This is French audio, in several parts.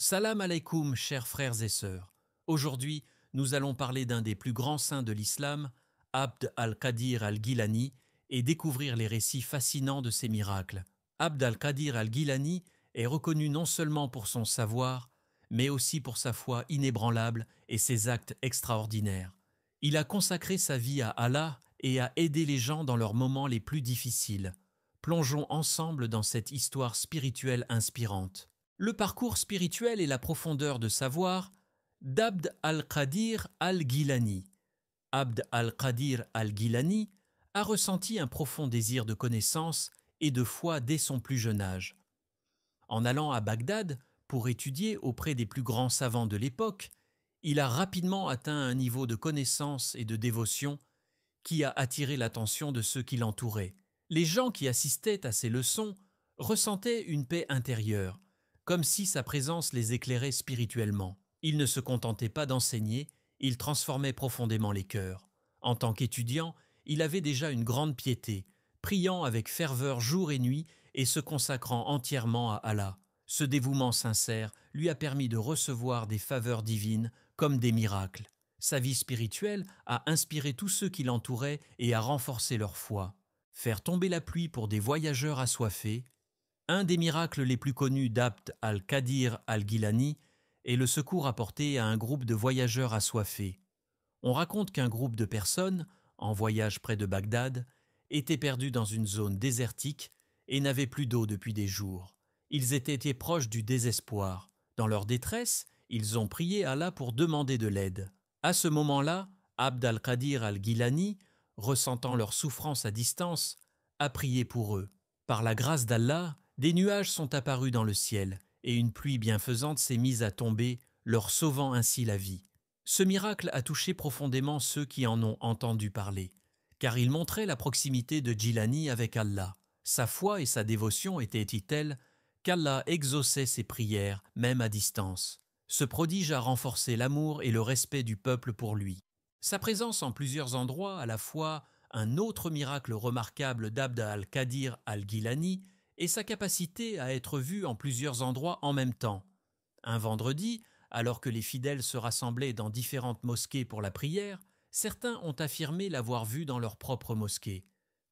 Salam alaikum, chers frères et sœurs. Aujourd'hui, nous allons parler d'un des plus grands saints de l'islam, Abd al-Qadir al-Gilani, et découvrir les récits fascinants de ses miracles. Abd al-Qadir al-Gilani est reconnu non seulement pour son savoir, mais aussi pour sa foi inébranlable et ses actes extraordinaires. Il a consacré sa vie à Allah et a aidé les gens dans leurs moments les plus difficiles. Plongeons ensemble dans cette histoire spirituelle inspirante. Le parcours spirituel et la profondeur de savoir d'Abd al-Qadir al-Gilani. Abd al-Qadir al-Gilani a ressenti un profond désir de connaissance et de foi dès son plus jeune âge. En allant à Bagdad pour étudier auprès des plus grands savants de l'époque, il a rapidement atteint un niveau de connaissance et de dévotion qui a attiré l'attention de ceux qui l'entouraient. Les gens qui assistaient à ses leçons ressentaient une paix intérieure, comme si sa présence les éclairait spirituellement. Il ne se contentait pas d'enseigner, il transformait profondément les cœurs. En tant qu'étudiant, il avait déjà une grande piété, priant avec ferveur jour et nuit et se consacrant entièrement à Allah. Ce dévouement sincère lui a permis de recevoir des faveurs divines comme des miracles. Sa vie spirituelle a inspiré tous ceux qui l'entouraient et a renforcé leur foi. Faire tomber la pluie pour des voyageurs assoiffés. Un des miracles les plus connus d'Abd al-Qadir al-Gilani est le secours apporté à un groupe de voyageurs assoiffés. On raconte qu'un groupe de personnes, en voyage près de Bagdad, était perdu dans une zone désertique et n'avait plus d'eau depuis des jours. Ils étaient proches du désespoir. Dans leur détresse, ils ont prié Allah pour demander de l'aide. À ce moment-là, Abd al-Qadir al-Gilani, ressentant leur souffrance à distance, a prié pour eux. Par la grâce d'Allah, des nuages sont apparus dans le ciel et une pluie bienfaisante s'est mise à tomber, leur sauvant ainsi la vie. Ce miracle a touché profondément ceux qui en ont entendu parler, car il montrait la proximité de Gilani avec Allah. Sa foi et sa dévotion étaient telles qu'Allah exauçait ses prières, même à distance. Ce prodige a renforcé l'amour et le respect du peuple pour lui. Sa présence en plusieurs endroits, à la fois un autre miracle remarquable d'Abd al-Qadir al-Gilani, et sa capacité à être vu en plusieurs endroits en même temps. Un vendredi, alors que les fidèles se rassemblaient dans différentes mosquées pour la prière, certains ont affirmé l'avoir vu dans leur propre mosquée.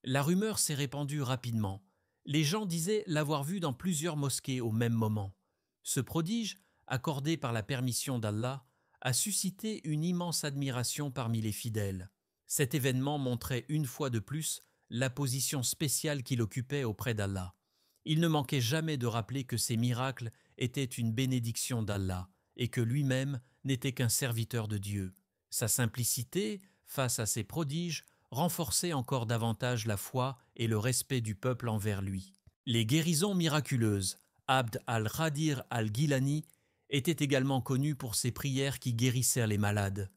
La rumeur s'est répandue rapidement. Les gens disaient l'avoir vu dans plusieurs mosquées au même moment. Ce prodige, accordé par la permission d'Allah, a suscité une immense admiration parmi les fidèles. Cet événement montrait une fois de plus la position spéciale qu'il occupait auprès d'Allah. Il ne manquait jamais de rappeler que ces miracles étaient une bénédiction d'Allah et que lui-même n'était qu'un serviteur de Dieu. Sa simplicité, face à ces prodiges, renforçait encore davantage la foi et le respect du peuple envers lui. Les guérisons miraculeuses. Abd al-Qadir al-Gilani était également connu pour ses prières qui guérissaient les malades.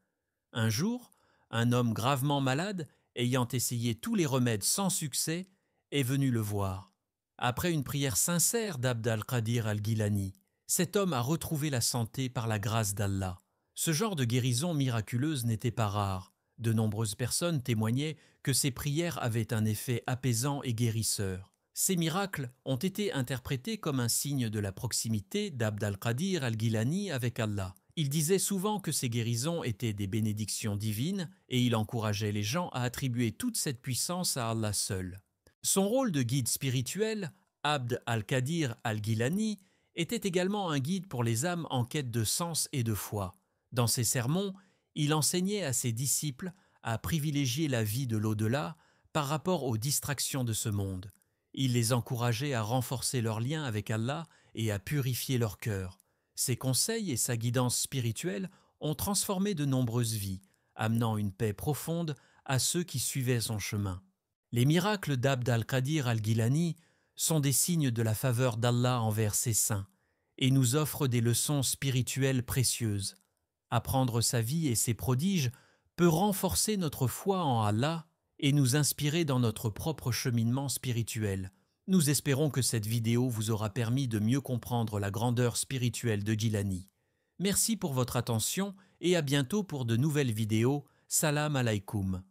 Un jour, un homme gravement malade, ayant essayé tous les remèdes sans succès, est venu le voir. Après une prière sincère d'Abd al-Qadir al-Gilani, cet homme a retrouvé la santé par la grâce d'Allah. Ce genre de guérison miraculeuse n'était pas rare. De nombreuses personnes témoignaient que ces prières avaient un effet apaisant et guérisseur. Ces miracles ont été interprétés comme un signe de la proximité d'Abd al-Qadir al-Gilani avec Allah. Il disait souvent que ces guérisons étaient des bénédictions divines et il encourageait les gens à attribuer toute cette puissance à Allah seul. Son rôle de guide spirituel, Abd al-Qadir al-Gilani, était également un guide pour les âmes en quête de sens et de foi. Dans ses sermons, il enseignait à ses disciples à privilégier la vie de l'au-delà par rapport aux distractions de ce monde. Il les encourageait à renforcer leur lien avec Allah et à purifier leur cœur. Ses conseils et sa guidance spirituelle ont transformé de nombreuses vies, amenant une paix profonde à ceux qui suivaient son chemin. Les miracles d'Abd al-Qadir al-Gilani sont des signes de la faveur d'Allah envers ses saints et nous offrent des leçons spirituelles précieuses. Apprendre sa vie et ses prodiges peut renforcer notre foi en Allah et nous inspirer dans notre propre cheminement spirituel. Nous espérons que cette vidéo vous aura permis de mieux comprendre la grandeur spirituelle de Gilani. Merci pour votre attention et à bientôt pour de nouvelles vidéos. Salam alaikum.